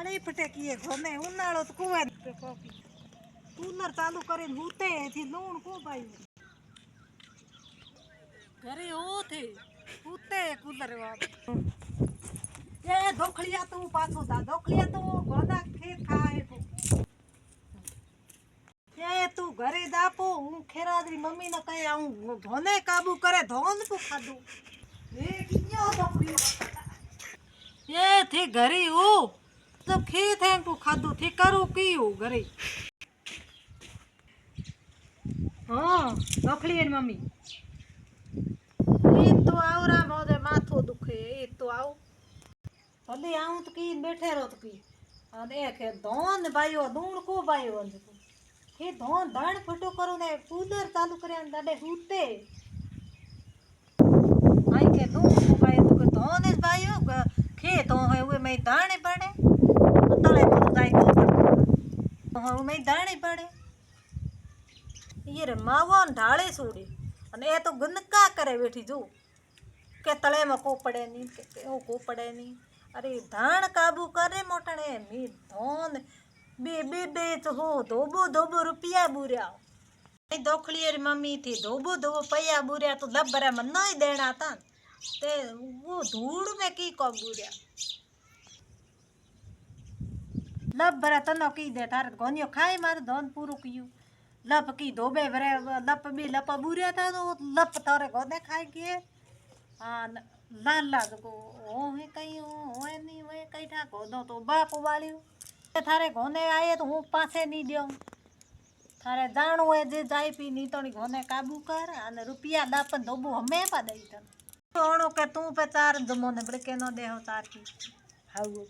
પાણી ફટેકીએ ઘોને ઉનાળો તો કુવા કુલર ચાલુ કરીને હૂતે થી લૂણ કો ભાઈ ઘરે હો થે હૂતે કુલર એ ધોખલિયા તું પાછો તા ધોખલિયા તું ગોદા ખેત ખાય તું એ તું ઘરે દાપો હું ખેરાદરી મમ્મી ને કહે આવું ધોને કાબુ કરે ધોન તું ખાધું એ કિન્યો ધોખલિયો એ થી ઘરે હો तो खेत है को खादू थे करो की हो घरे हाँ रखली है मम्मी एक तो आओ रा मोदे माथो दुखे एक तो आओ भले आऊं तो की बैठे रहो तो की अने के धोन भाईओ दूण को भाईओ हे धोन धाण फटो करो ने कूलर चालू करे दाडे हूते आई के दूण को भाई तो धोन इस भाईओ खेत हो है वे में दाणे पड़े तले पर जाई तो में दाणे पड़े ये रे मावन ढाळे सोड़ी अने ए तो गंदका करे बैठी जो के तले में को पड़े नहीं के ओ को पड़े नहीं अरे धाण काबू करे मोटणे मी धोन बे बे बे तो हो धोबो धोबो रुपया बुर्या दोखली रे मम्मी थी धोबो धोबो पया बुर्या तो लबरा में नहीं देना था ते वो धूड़ में की को बुर्या लब भरा तनो की दे थार गोनियो खाए मार धोन पूरो कियो लप की धोबे भरे लप भी लप बुरिया था तो लप तोरे गोदे खाए के हां लाल लाग को ओ है कई ओ है नहीं वे कई ठा गोदो तो बाप वालियो थारे गोने आए तो हूं पासे नहीं देऊ थारे जाणो है जे जाई पी नी तो गोने काबू कर अने रुपया दापन धोबो हमे पा दई तन तोणो के तू पे चार जमो ने बड़के नो दे हो चार की हाउ